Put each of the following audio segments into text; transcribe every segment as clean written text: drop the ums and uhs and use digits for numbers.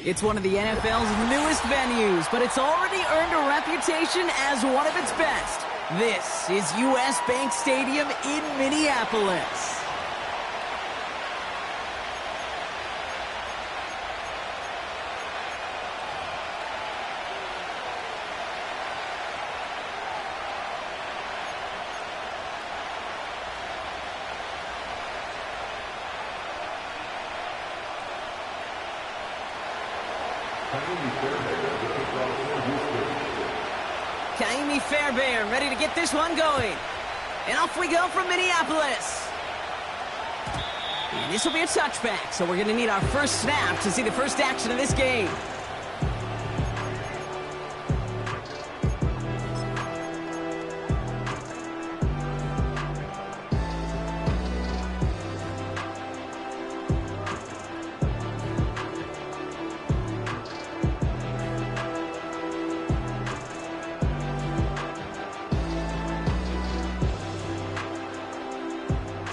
It's one of the NFL's newest venues, but it's already earned a reputation as one of its best. This is US Bank Stadium in Minneapolis. Fairbairn ready to get this one going. And off we go from Minneapolis. And this will be a touchback, so we're going to need our first snap to see the first action of this game.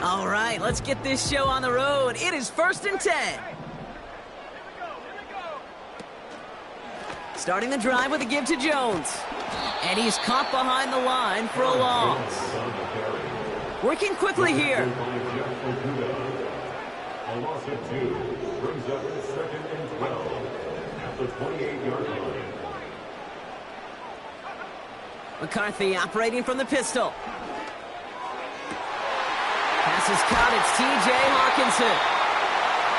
All right, let's get this show on the road. It is 1st and 10. Starting the drive with a give to Jones. And he's caught behind the line for a loss. Working quickly here. A loss of 2 brings up 2nd and 12 at the 28-yard line. McCarthy operating from the pistol. Pass is caught. It's T.J. Hawkinson.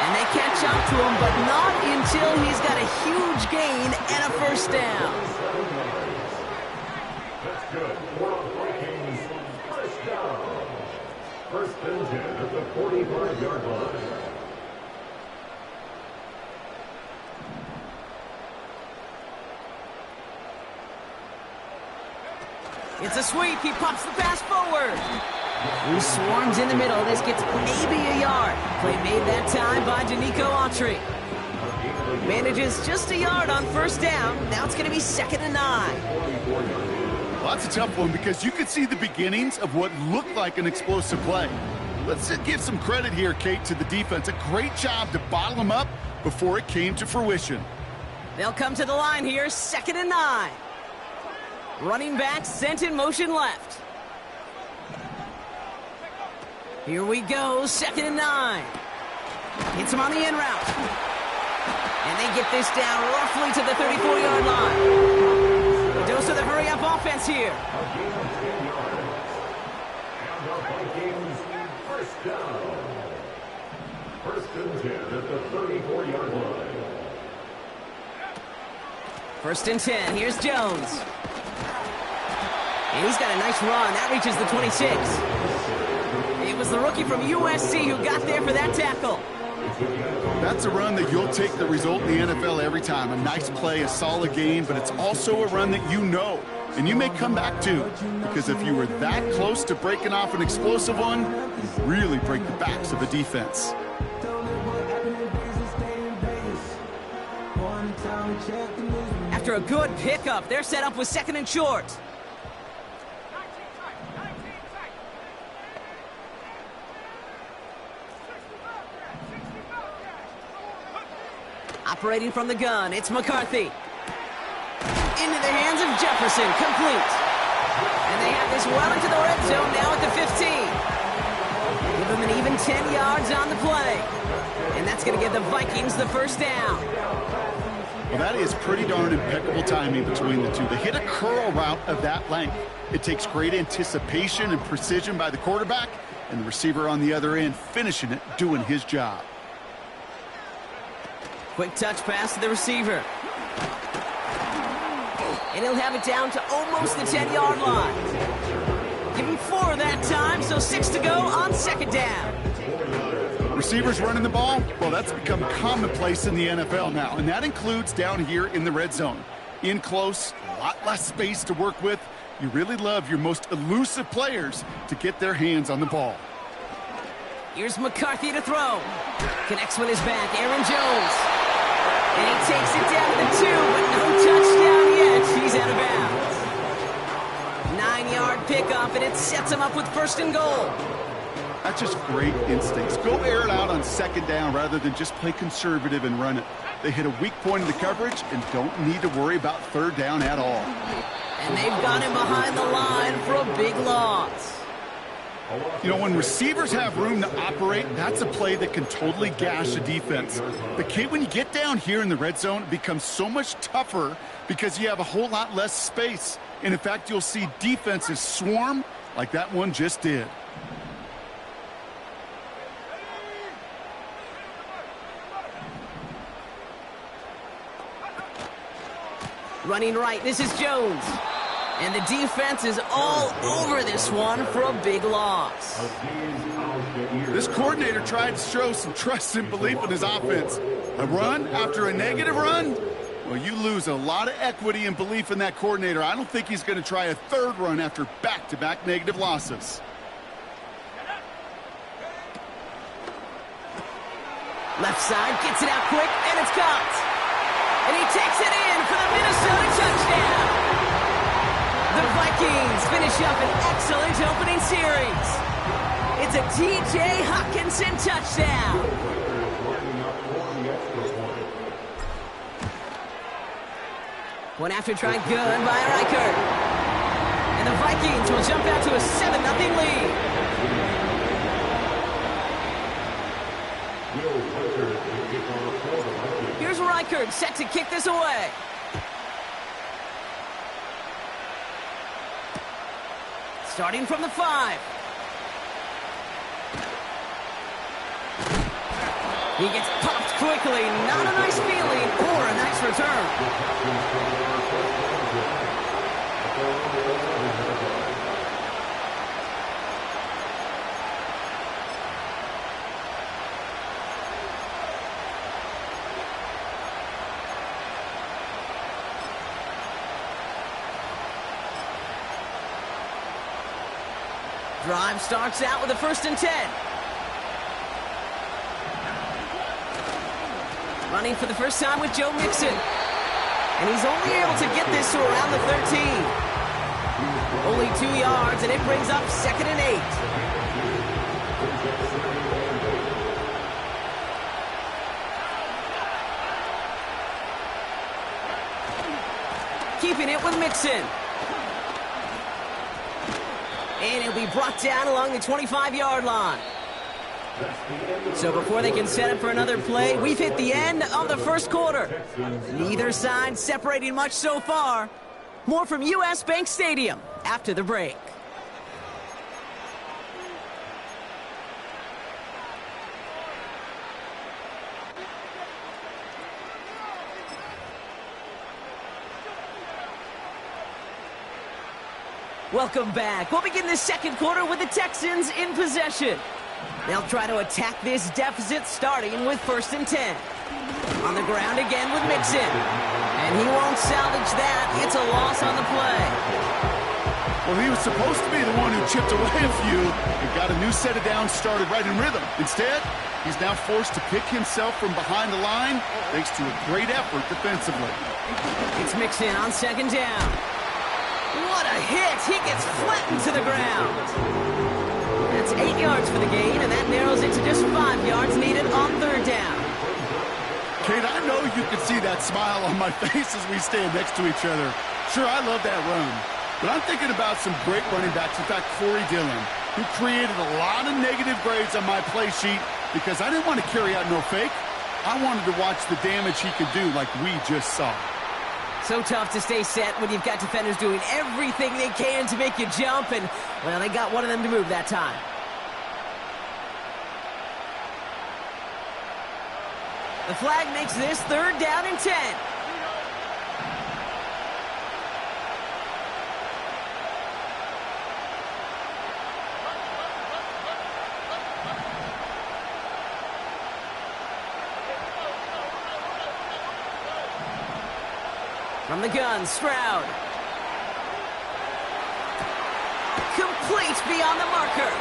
And they catch up to him, but not until he's got a huge gain and a first down. That's good. For the Vikings, first down. 1st and 10 at the 45-yard line. It's a sweep. He pops the pass forward. He swarms in the middle. This gets maybe a yard. Play made that time by Danico Autry. Manages just a yard on first down. Now it's going to be 2nd and 9. Well, that's a tough one because you could see the beginnings of what looked like an explosive play. Let's give some credit here, Kate, to the defense. A great job to bottle them up before it came to fruition. They'll come to the line here, 2nd and 9. Running back sent in motion left. Here we go, 2nd and 9. Hits him on the in route. And they get this down roughly to the 34-yard line. A dose of the hurry-up offense here. And the Vikings first down. 1st and 10 at the 34-yard line. 1st and 10, here's Jones. And he's got a nice run. That reaches the 26. It was the rookie from USC who got there for that tackle. That's a run that you'll take the result in the NFL every time. A nice play, a solid gain, but it's also a run that you know, and you may come back to, because if you were that close to breaking off an explosive one, you really break the backs of a defense. After a good pickup, they're set up with 2nd and short. Operating from the gun, it's McCarthy. Into the hands of Jefferson, complete. And they have this well into the red zone now at the 15. Give them an even 10 yards on the play. And that's going to give the Vikings the first down. Well, that is pretty darn impeccable timing between the two. They hit a curl route of that length. It takes great anticipation and precision by the quarterback, and the receiver on the other end finishing it, doing his job. Quick touch pass to the receiver. And he'll have it down to almost the 10-yard line. Give him 4 that time, so 6 to go on 2nd down. Receivers running the ball, well, that's become commonplace in the NFL now, and that includes down here in the red zone. In close, a lot less space to work with. You really love your most elusive players to get their hands on the ball. Here's McCarthy to throw. Connects with his back, Aaron Jones. And he takes it down to the 2, but no touchdown yet. He's out of bounds. 9-yard pickup, and it sets him up with 1st and goal. That's just great instincts. Go air it out on second down rather than just play conservative and run it. They hit a weak point in the coverage and don't need to worry about third down at all. And they've got him behind the line for a big loss. You know, when receivers have room to operate, that's a play that can totally gash a defense. But, Kate, when you get down here in the red zone, it becomes so much tougher because you have a whole lot less space. And, in fact, you'll see defenses swarm like that one just did. Running right, this is Jones. And the defense is all over this one for a big loss. This coordinator tried to show some trust and belief in his offense. A run after a negative run? Well, you lose a lot of equity and belief in that coordinator. I don't think he's going to try a third run after back-to-back negative losses. Left side, gets it out quick, and it's caught. And he takes it in for the Minnesota touchdown. The Vikings finish up an excellent opening series. It's a T.J. Hockenson touchdown. One after try good by Reichert. And the Vikings will jump out to a 7-0 lead. Here's Reichert set to kick this away. Starting from the 5. He gets popped quickly. Not a nice feeling or a nice return. Drive starts out with a 1st and 10. Running for the first time with Joe Mixon. And he's only able to get this to around the 13. Only 2 yards, and it brings up 2nd and 8. Keeping it with Mixon. And it'll be brought down along the 25-yard line. So before they can set up for another play, we've hit the end of the first quarter. Neither side separating much so far. More from U.S. Bank Stadium after the break. Welcome back. We'll begin the second quarter with the Texans in possession. They'll try to attack this deficit starting with 1st and 10. On the ground again with Mixon. And he won't salvage that. It's a loss on the play. Well, he was supposed to be the one who chipped away a few and got a new set of downs started right in rhythm. Instead, he's now forced to pick himself from behind the line thanks to a great effort defensively. It's Mixon on 2nd down. What a hit! He gets flattened to the ground. That's 8 yards for the gain, and that narrows it to just 5 yards needed on 3rd down. Kate, I know you can see that smile on my face as we stand next to each other. Sure, I love that run. But I'm thinking about some great running backs. In fact, Corey Dillon, who created a lot of negative grades on my play sheet because I didn't want to carry out no fake. I wanted to watch the damage he could do like we just saw. So tough to stay set when you've got defenders doing everything they can to make you jump, and, well, they got one of them to move that time. The flag makes this 3rd down and 10. From the gun, Stroud. Complete beyond the marker.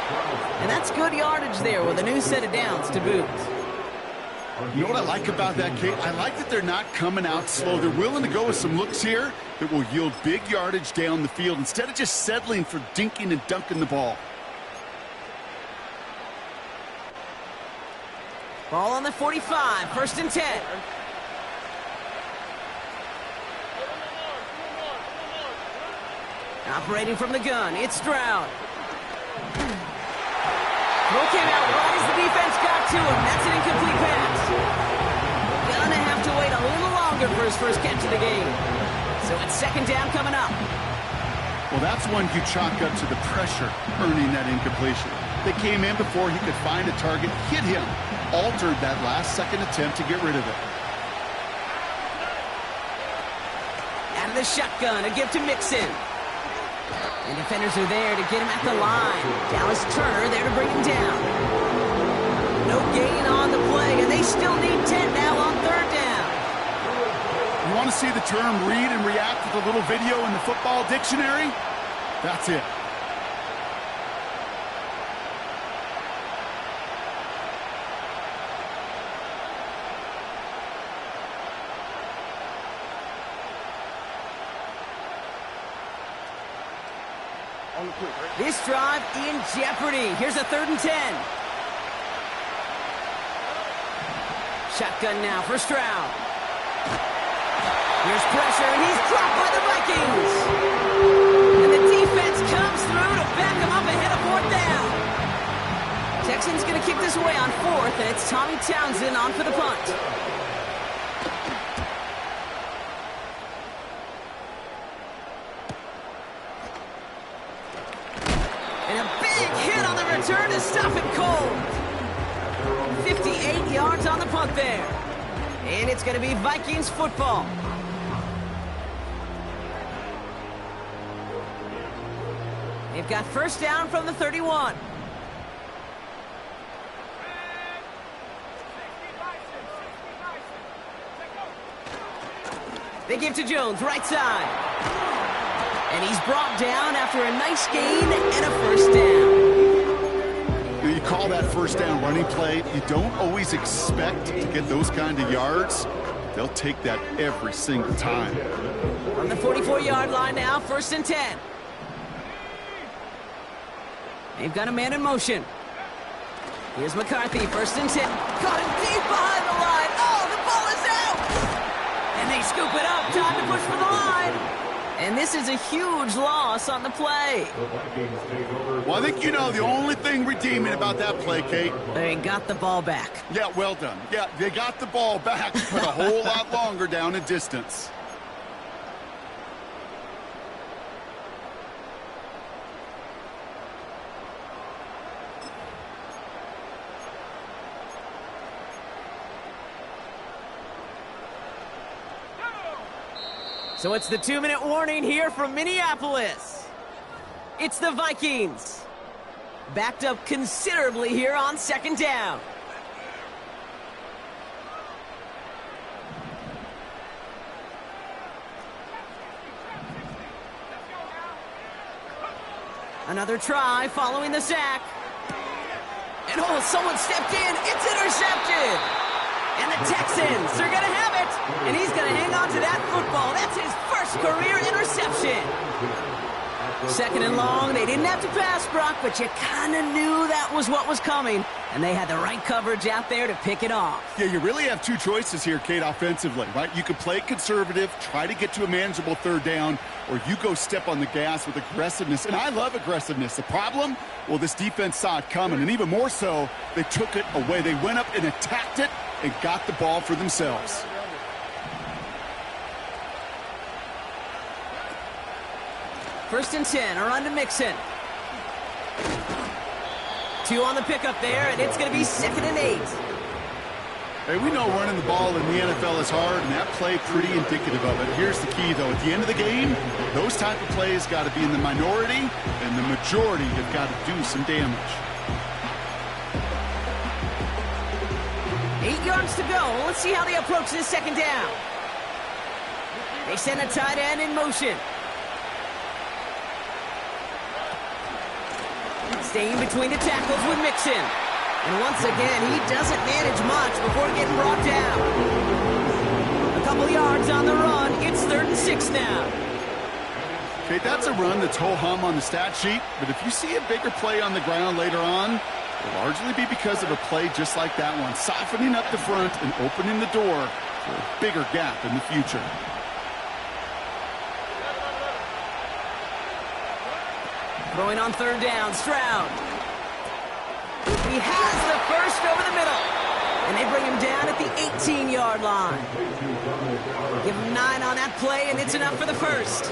And that's good yardage there with a new set of downs to boot. You know what I like about that, Kate? I like that they're not coming out slow. They're willing to go with some looks here that will yield big yardage down the field instead of just settling for dinking and dunking the ball. Ball on the 45, 1st and 10. Operating from the gun, it's Stroud. Throw came out right as the defense got to him. That's an incomplete pass. Gonna have to wait a little longer for his first catch of the game. So it's 2nd down coming up. Well, that's one you chalk up to the pressure earning that incompletion. They came in before he could find a target, hit him, altered that last-second attempt to get rid of it. Out of the shotgun, a give to Mixon. And defenders are there to get him at the line. Dallas Turner there to bring him down. No gain on the play, and they still need 10 now on 3rd down. You want to see the term read and react with a little video in the football dictionary? That's it. This drive in jeopardy. Here's a 3rd and 10. Shotgun now for Stroud. Here's pressure, and he's dropped by the Vikings. And the defense comes through to back him up ahead of 4th down. Texans going to kick this away on 4th, and it's Tommy Townsend on for the punt. Turn to stop it cold. 58 yards on the punt there. And it's going to be Vikings football. They've got 1st down from the 31. They give to Jones, right side. And he's brought down after a nice gain and a 1st down. You call that 1st down running play. You don't always expect to get those kind of yards. They'll take that every single time. On the 44-yard line now, 1st and 10. They've got a man in motion. Here's McCarthy, 1st and 10. Caught him deep behind the line. Oh, the ball is out! And they scoop it up. Time to push for the line. And this is a huge loss on the play. Well, I think you know the only thing redeeming about that play, Kate. They got the ball back. Yeah, well done. Yeah, they got the ball back, but a whole lot longer down in distance. So it's the 2-minute warning here from Minneapolis. It's the Vikings. Backed up considerably here on 2nd down. Another try following the sack. And oh, someone stepped in. It's intercepted. And the Texans are going to have it. And he's going to hang on to that football. That's his first career interception. 2nd and long. They didn't have to pass, Brock, but you kind of knew that was what was coming. And they had the right coverage out there to pick it off. Yeah, you really have 2 choices here, Kate, offensively, right? You could play conservative, try to get to a manageable 3rd down, or you go step on the gas with aggressiveness. And I love aggressiveness. The problem? Well, this defense saw it coming, and even more so, they took it away. They went up and attacked it and got the ball for themselves. First and 10, or on to Mixon. 2 on the pickup there, and it's going to be 2nd and 8. Hey, we know running the ball in the NFL is hard, and that play pretty indicative of it. Here's the key, though. At the end of the game, those type of plays got to be in the minority, and the majority have got to do some damage. 8 yards to go. Let's see how they approach this 2nd down. They send a tight end in motion. Staying between the tackles with Mixon. And once again, he doesn't manage much before getting brought down. A couple yards on the run. It's 3rd and 6 now. Okay, that's a run that's ho-hum on the stat sheet, but if you see a bigger play on the ground later on, will largely be because of a play just like that one, softening up the front and opening the door for a bigger gap in the future. Throwing on third down, Stroud. He has the first over the middle. And they bring him down at the 18-yard line. Give him 9 on that play, and it's enough for the first.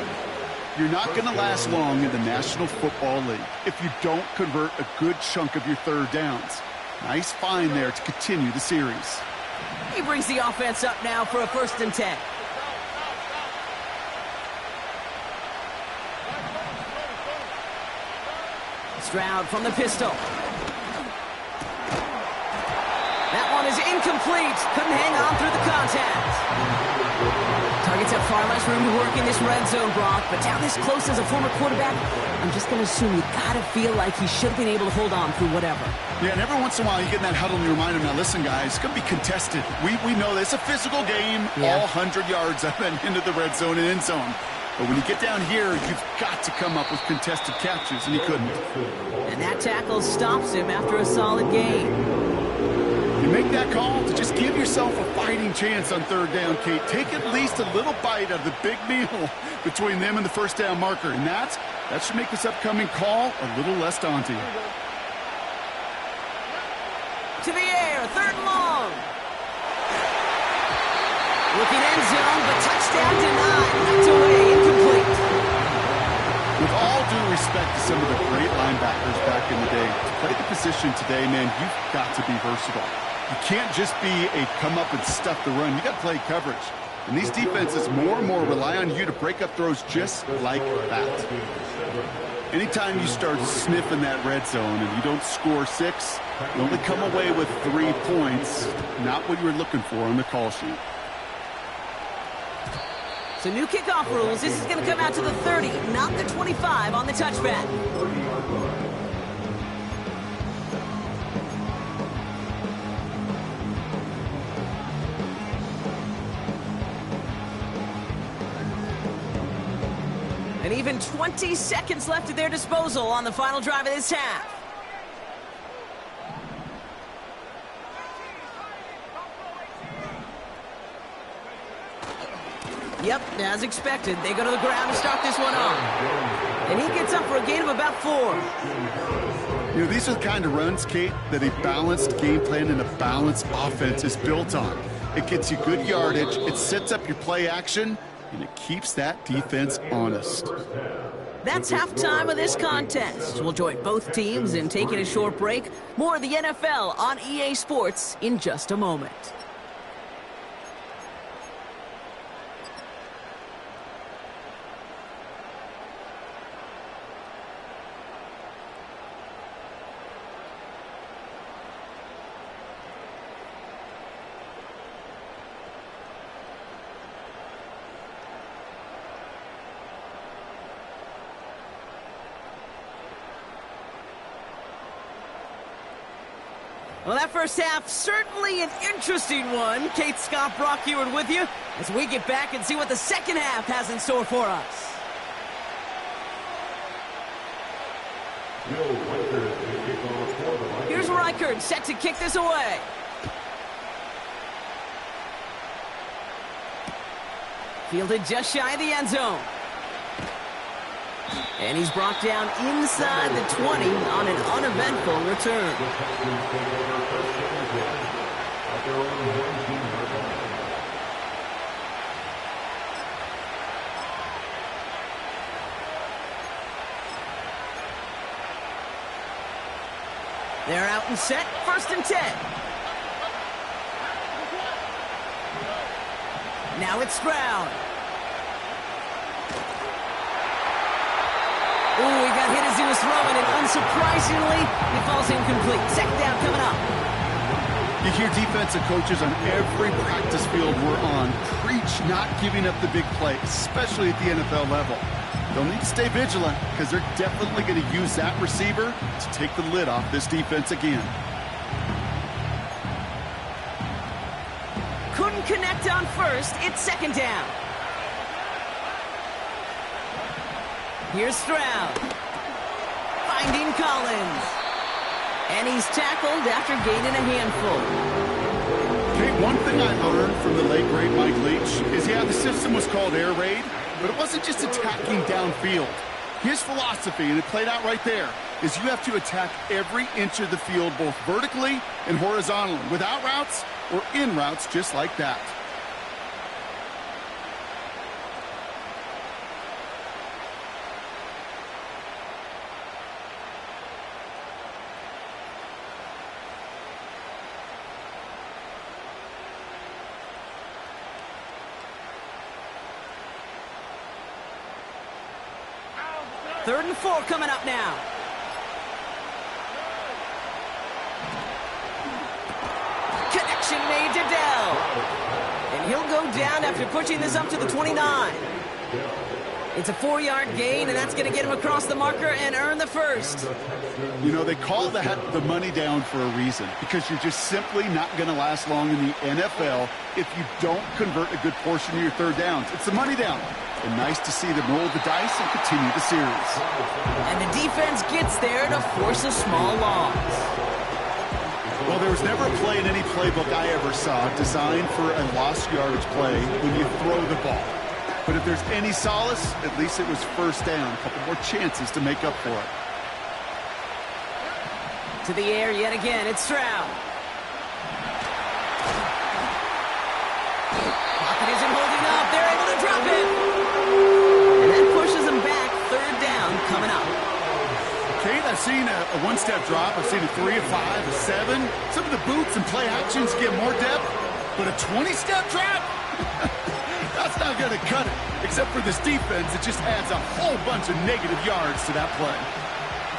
You're not going to last long in the National Football League if you don't convert a good chunk of your third downs. Nice find there to continue the series. He brings the offense up now for a 1st and 10. Stroud from the pistol. That one is incomplete. Couldn't hang on through the contact. Targets have far less room to work in this red zone, Brock, but down this close as a former quarterback, I'm just going to assume you got to feel like he should have been able to hold on through whatever. Yeah, and every once in a while you get in that huddle and you remind him, now listen, guys, it's going to be contested. We know this. It's a physical game, all 100 yards up and into the red zone and end zone. But when you get down here, you've got to come up with contested catches, and he couldn't. And that tackle stops him after a solid gain. You make that call to just give yourself a fighting chance on third down, Kate. Take at least a little bite of the big meal between them and the first down marker. And that should make this upcoming call a little less daunting. To the air, 3rd and long. Looking end zone, but touchdown denied. Knocked away, incomplete. With all due respect to some of the great linebackers back in the day, to play the position today, man, you've got to be versatile. You can't just be a come up and stuff the run. You got to play coverage. And these defenses more and more rely on you to break up throws just like that. Anytime you start sniffing that red zone and you don't score 6, you only come away with 3 points. Not what you were looking for on the call sheet. So new kickoff rules. This is going to come out to the 30, not the 25 on the touchback. And even 20 seconds left at their disposal on the final drive of this half. Yep, as expected, they go to the ground to start this one off. And he gets up for a gain of about 4. You know, these are the kind of runs, Kate, that a balanced game plan and a balanced offense is built on. It gets you good yardage, it sets up your play action, and it keeps that defense honest. That's halftime of this contest. We'll join both teams in taking a short break. More of the NFL on EA Sports in just a moment. Well, that first half, certainly an interesting one. Kate, Scott, Brock Heward with you as we get back and see what the second half has in store for us. Here's Reichert set to kick this away. Fielded just shy of the end zone. And he's brought down inside the 20 on an uneventful return. They're out and set, 1st and 10. Now it's Stroud. Ooh, he got hit as he was throwing, and unsurprisingly, he falls incomplete. 2nd down coming up. You hear defensive coaches on every practice field we're on preach not giving up the big play, especially at the NFL level. They'll need to stay vigilant because they're definitely going to use that receiver to take the lid off this defense again. Couldn't connect on 1st. It's 2nd down. Here's Stroud. Finding Collins. And he's tackled after gaining a handful. Okay, one thing I learned from the late, great Mike Leach is, yeah, the system was called air raid, but it wasn't just attacking downfield. His philosophy, and it played out right there, is you have to attack every inch of the field, both vertically and horizontally, without routes or in routes, just like that. Third and 4 coming up now. Connection made to Dell. And he'll go down after pushing this up to the 29. It's a 4-yard gain, and that's going to get him across the marker and earn the first. You know, they call that the money down for a reason, because you're just simply not going to last long in the NFL if you don't convert a good portion of your third downs. It's the money down. And nice to see them roll the dice and continue the series. And the defense gets there to force a small loss. Well, there was never a play in any playbook I ever saw designed for a lost yardage play when you throw the ball. But if there's any solace, at least it was first down. A couple more chances to make up for it. To the air yet again, it's Stroud. Pocket isn't holding up. They're able to drop it. And that pushes them back. Third down coming up. Kate, I've seen a one-step drop. I've seen a 3, a 5, a 7. Some of the boots and play actions give more depth. But a 20-step drop? That's not going to cut it. Except for this defense, it just adds a whole bunch of negative yards to that play.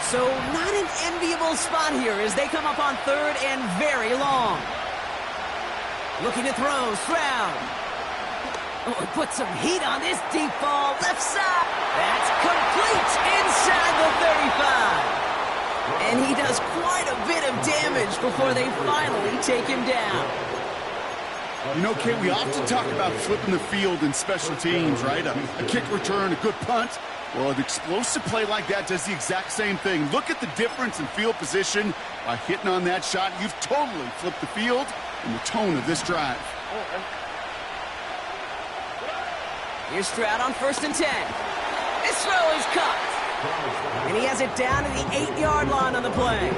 So not an enviable spot here as they come up on third and very long. Looking to throw, Stroud. Oh, put some heat on this deep ball, left side. That's complete inside the 35. And he does quite a bit of damage before they finally take him down. You know, Kate, we often talk about flipping the field in special teams, right? A kick return, a good punt. Well, an explosive play like that does the exact same thing. Look at the difference in field position. By hitting on that shot, you've totally flipped the field and the tone of this drive. Here's Stroud on 1st and 10. This throw is caught. And he has it down to the 8-yard line on the play.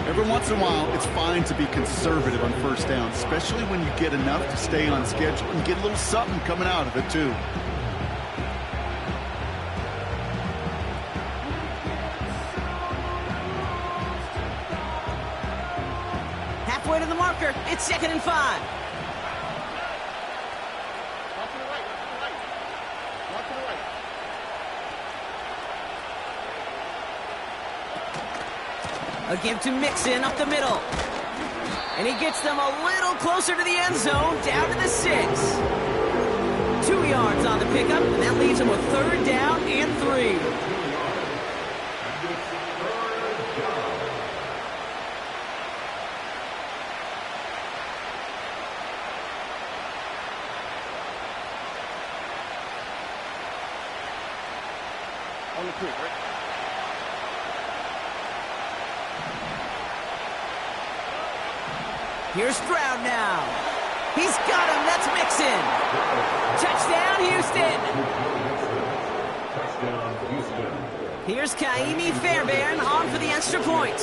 Every once in a while, it's fine to be conservative on first down, especially when you get enough to stay on schedule and get a little something coming out of it, too. Halfway to the marker, it's 2nd and 5. A give to Mixon up the middle. And he gets them a little closer to the end zone, down to the 6. 2 yards on the pickup, and that leaves him with 3rd down and 3. On the quick, right? Here's Stroud now. He's got him. That's Mixon. Touchdown, Houston. Touchdown, Houston. Here's Kaimi Fairbairn on for the extra point.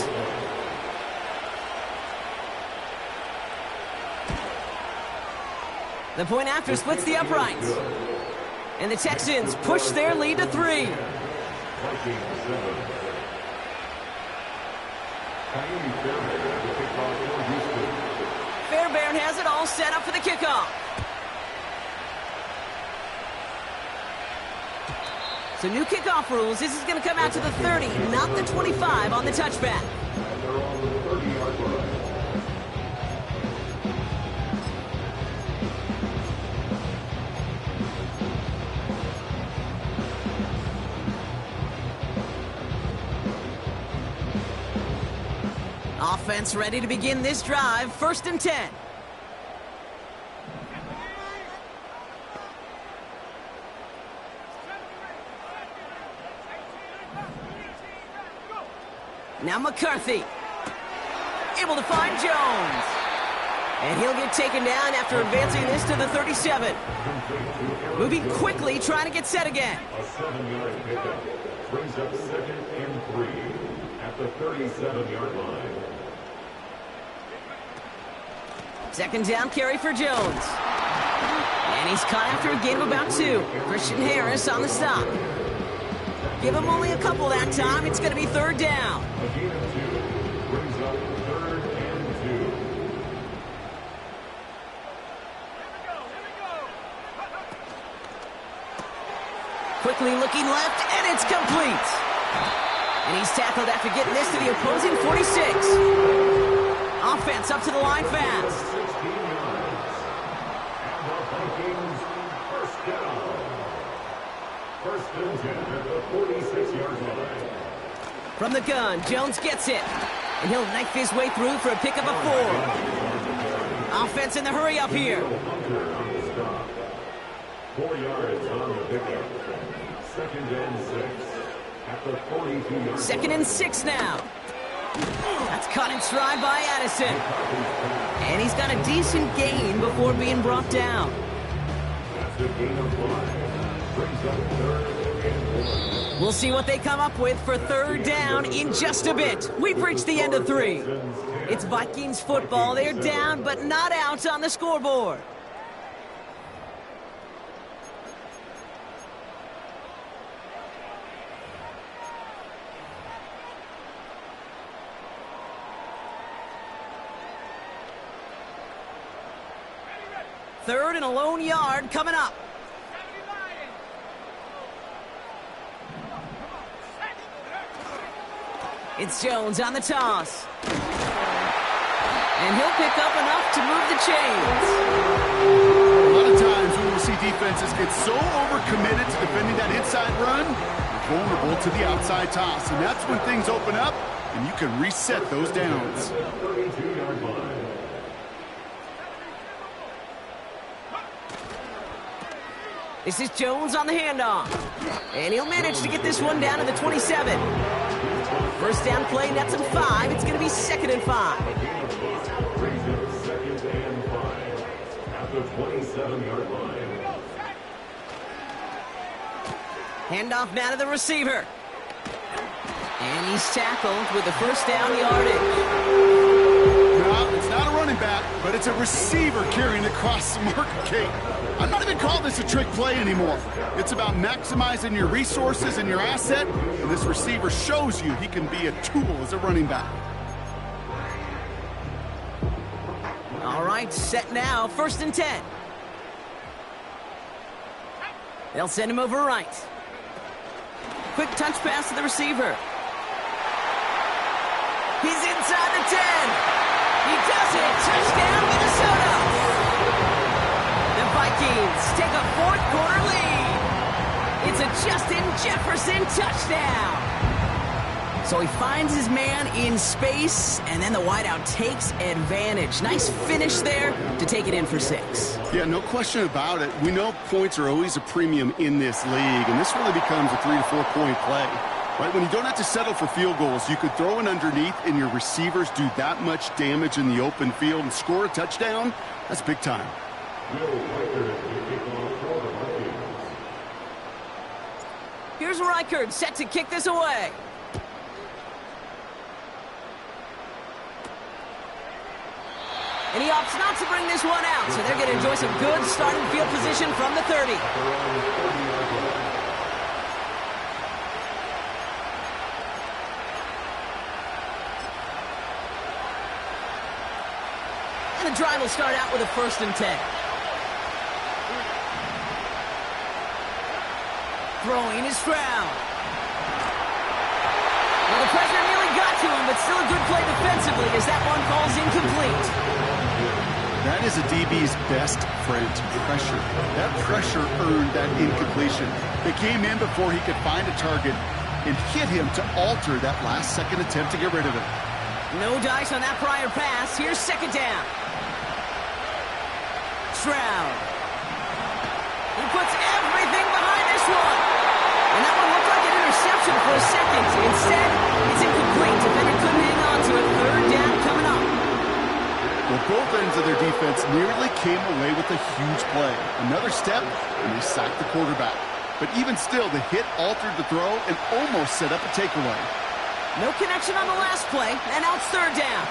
The point after splits the uprights. And the Texans push their lead to 3. Vikings 7. Kaimi Fairbairn at the kickoff for Houston. Fairbairn has it all set up for the kickoff. So new kickoff rules. This is going to come out to the 30, not the 25 on the touchback. And they're on the 30-yard line. Offense ready to begin this drive. 1st and 10. Now McCarthy. Able to find Jones. And he'll get taken down after advancing this to the 37. Moving quickly, trying to get set again. A 7-yard pickup brings up 2nd and 3 at the 37-yard line. Second down carry for Jones. And he's caught after a gain of about 2. Christian Harris on the stop. Give him only a couple that time. It's going to be 3rd down. A gain of 2 brings up 3rd and 2. Quickly looking left, and it's complete. And he's tackled after getting this to the opposing 46. Offense up to the line fast. 16 yards. And the Vikings first down. 1st and 10 at the 46-yard line. From the gun, Jones gets it. And he'll knife his way through for a pickup of 4. Offense in the hurry up here. Hunter on the stop. 4 yards on the pickup. 2nd and 6 at the 42-yard 2nd and 6 now. That's caught in stride by Addison. And he's got a decent gain before being brought down. That's a gain of 5. Brings up 3rd and 1. We'll see what they come up with for 3rd down in just a bit. We've reached the end of 3. It's Vikings football. They're down, but not out on the scoreboard. Third and a lone yard coming up. It's Jones on the toss. And he'll pick up enough to move the chains. A lot of times we will see defenses get so overcommitted to defending that inside run, they're vulnerable to the outside toss. And that's when things open up, and you can reset those downs. 32-yard line. This is Jones on the handoff. And he'll manage to get this one down to the 27. First down play, nets him 5. It's going to be 2nd and 5. Brings up 2nd and 5 at the 27-yard line. Handoff now to the receiver. And he's tackled with the first down yardage. No, it's not a running back, but it's a receiver carrying across the marker gate. I'm not even calling this a trick play anymore. It's about maximizing your resources and your asset, and this receiver shows you he can be a tool as a running back. All right, set now, 1st and 10. They'll send him over right. Quick touch pass to the receiver. He's inside the 10. He does it. Touchdown, Minnesota. The Vikings take a 4th quarter lead. It's a Justin Jefferson touchdown. So he finds his man in space, and then the wideout takes advantage. Nice finish there to take it in for 6. Yeah, no question about it. We know points are always a premium in this league, and this really becomes a 3 to 4 point play. Right, when you don't have to settle for field goals, you could throw it underneath and your receivers do that much damage in the open field and score a touchdown. That's big time. Here's Reichard set to kick this away. And he opts not to bring this one out, so they're going to enjoy some good starting field position from the 30. And the drive will start out with a 1st and 10. Throwing is Stroud. Well, the pressure nearly got to him, but still a good play defensively as that one falls incomplete. That is a DB's best friend, pressure. That pressure earned that incompletion. They came in before he could find a target and hit him to alter that last-second attempt to get rid of it. No dice on that prior pass. Here's 2nd down. Stroud. He puts everything behind this one. And that one looked like an interception for a second. Instead, it's incomplete. Defender Well, both ends of their defense nearly came away with a huge play. Another step, and they sacked the quarterback. But even still, the hit altered the throw and almost set up a takeaway. No connection on the last play, and now it's third down.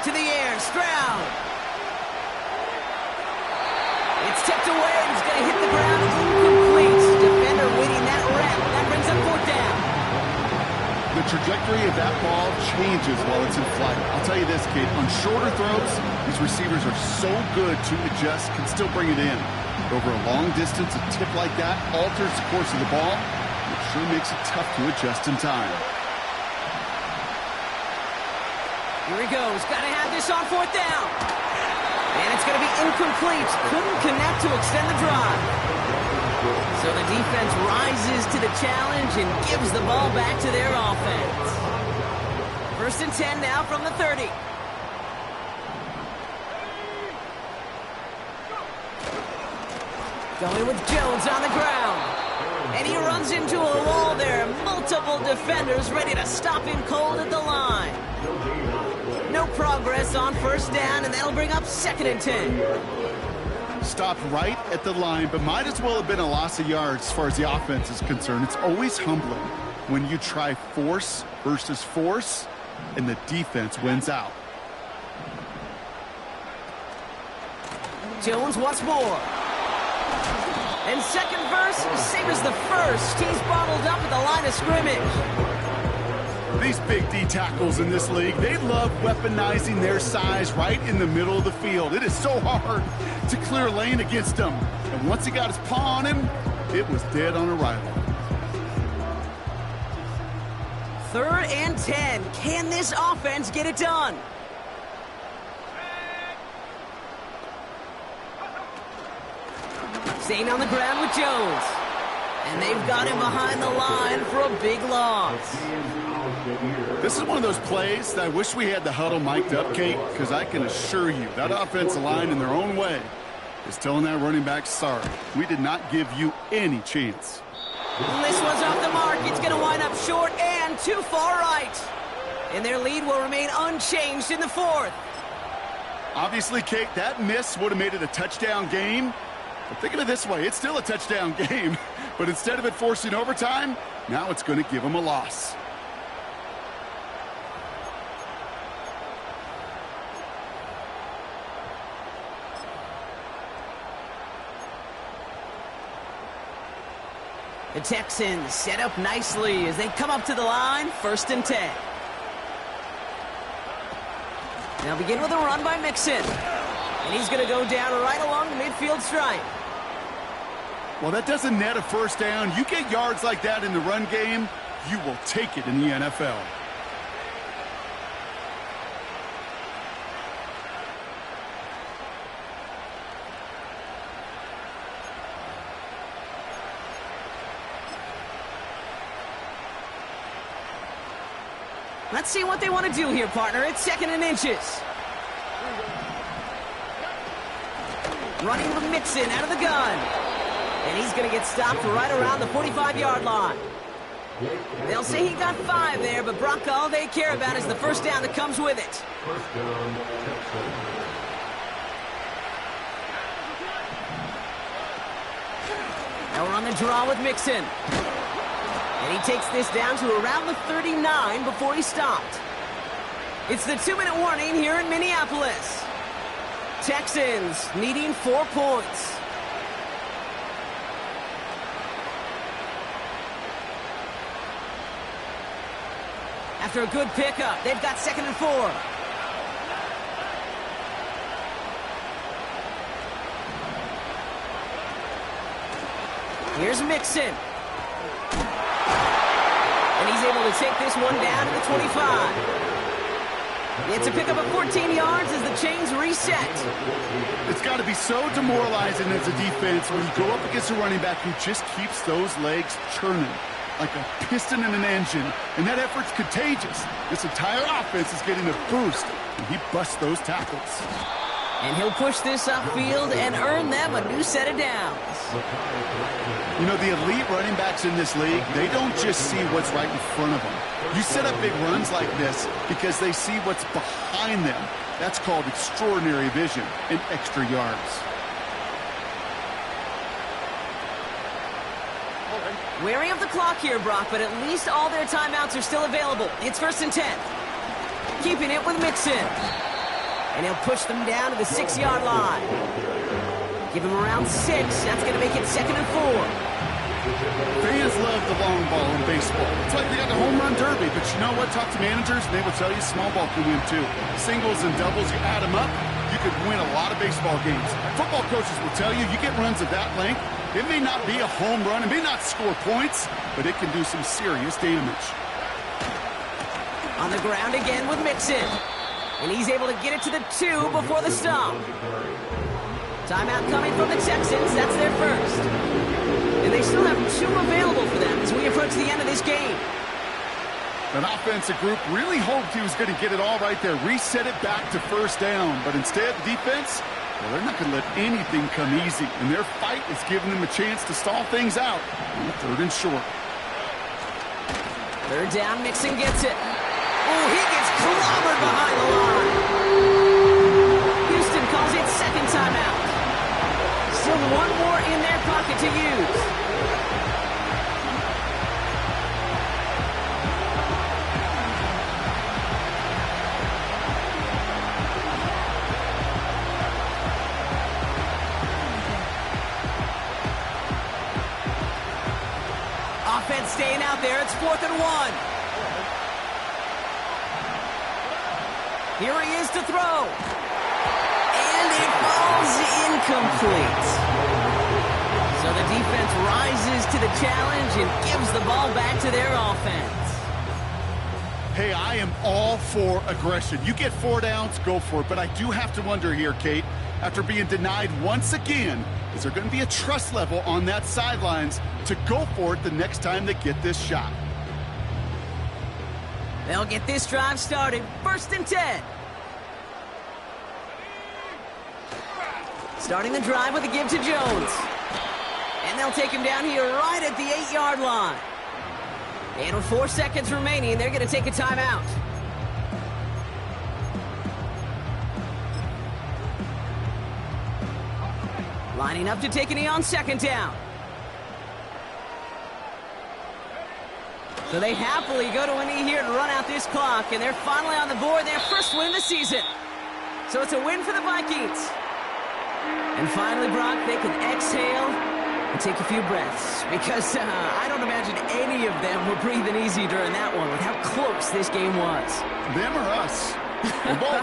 To the air, Stroud. It's tipped away, and he's going to hit the ground. Incomplete. Defender waiting that rep. That brings up fourth down. The trajectory of that ball changes while it's in flight. I'll tell you this, Kate, on shorter throws, these receivers are so good to adjust, can still bring it in. Over a long distance, a tip like that alters the course of the ball. It sure makes it tough to adjust in time. Here he goes. Got to have this on fourth down. And it's going to be incomplete. Couldn't connect to extend the drive. So the defense rises to the challenge and gives the ball back to their offense. First and 10 now from the 30. Going with Jones on the ground. And he runs into a wall there. Multiple defenders ready to stop him cold at the line. No progress on first down, and that'll bring up second and 10. Stopped right at the line, but might as well have been a loss of yards as far as the offense is concerned. It's always humbling when you try force versus force, and the defense wins out. Jones once more. And second verse, same as the first. He's bottled up at the line of scrimmage. These big D tackles in this league, they love weaponizing their size right in the middle of the field. It is so hard to clear lane against them. And once he got his paw on him, it was dead on arrival. Third and 10. Can this offense get it done? Staying on the ground with Jones. And they've got him behind the line for a big loss. This is one of those plays that I wish we had the huddle mic'd up, Kate, because I can assure you that offensive line in their own way is telling that running back, sorry, we did not give you any chance. This one's off the mark. It's going to wind up short and too far right. And their lead will remain unchanged in the fourth. Obviously, Kate, that miss would have made it a touchdown game. But think of it this way, it's still a touchdown game. But instead of it forcing overtime, now it's going to give them a loss. The Texans set up nicely as they come up to the line, first and 10. Now begin with a run by Mixon. And he's going to go down right along the midfield stripe. Well, that doesn't net a first down. You get yards like that in the run game, you will take it in the NFL. Let's see what they want to do here, partner. It's second and inches. Running with Mixon out of the gun. And he's going to get stopped right around the 45-yard line. They'll say he got 5 there, but Brock, all they care about is the first down that comes with it. First down, Texans. Now we're on the draw with Mixon. And he takes this down to around the 39 before he stopped. It's the 2-minute warning here in Minneapolis. Texans needing 4 points. After a good pickup, they've got second and 4. Here's Mixon. And he's able to take this one down to the 25. It's a pickup of 14 yards as the chains reset. It's got to be so demoralizing as a defense when you go up against a running back who just keeps those legs churning like a piston in an engine, and that effort's contagious. This entire offense is getting a boost, and he busts those tackles. And he'll push this upfield and earn them a new set of downs. You know, the elite running backs in this league, they don't just see what's right in front of them. You set up big runs like this because they see what's behind them. That's called extraordinary vision and extra yards. Wary of the clock here, Brock, but at least all their timeouts are still available. It's 1st and 10. Keeping it with Mixon. And he'll push them down to the 6-yard line. Give him around 6. That's going to make it 2nd and 4. Fans love the long ball in baseball. It's like they got the home run derby, but you know what? Talk to managers, and they will tell you small ball can win too. Singles and doubles, you add them up, you could win a lot of baseball games. Football coaches will tell you, you get runs of that length, it may not be a home run, it may not score points, but it can do some serious damage. On the ground again with Mixon. And he's able to get it to the 2 before the stop. Timeout coming from the Texans. That's their first. And they still have 2 available for them as we approach the end of this game. An offensive group really hoped he was going to get it all right there, reset it back to 1st down. But instead, the defense, well, they're not going to let anything come easy. And their fight is giving them a chance to stall things out on 3rd and short. 3rd down, Mixon gets it. Oh, he gets clobbered behind the line. Houston calls it 2nd timeout. Still 1 more in their pocket to use. Offense staying out there. It's 4th and 1. Here he is to throw. And it falls incomplete. So the defense rises to the challenge and gives the ball back to their offense. Hey, I am all for aggression. You get 4 downs, go for it. But I do have to wonder here, Kate, after being denied once again, is there going to be a trust level on that sidelines to go for it the next time they get this shot? They'll get this drive started. 1st and 10. Starting the drive with a give to Jones. And they'll take him down here right at the 8-yard line. And with 4 seconds remaining, they're going to take a timeout. Lining up to take a knee on 2nd down. So they happily go to a knee here and run out this clock, and they're finally on the board, their first win of the season. So it's a win for the Vikings. And finally, Brock, they can exhale and take a few breaths, because I don't imagine any of them were breathing easy during that one with how close this game was. Them or us? Both.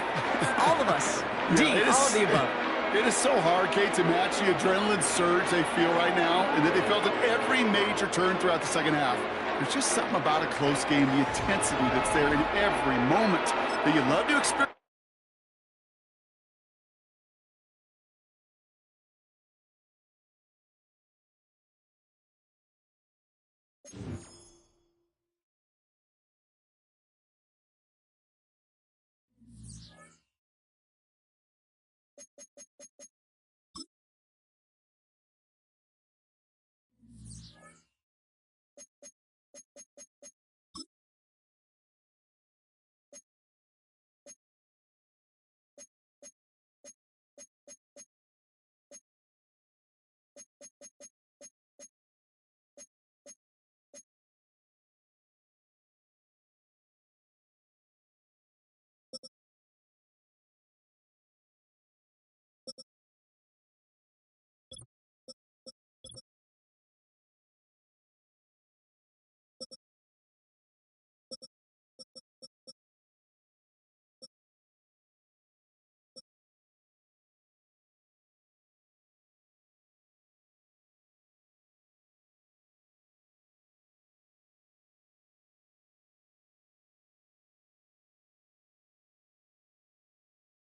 All of us. Yeah, all of the above. It is so hard, Kate, to match the adrenaline surge they feel right now, and that they felt at every major turn throughout the second half. There's just something about a close game, the intensity that's there in every moment that you love to experience.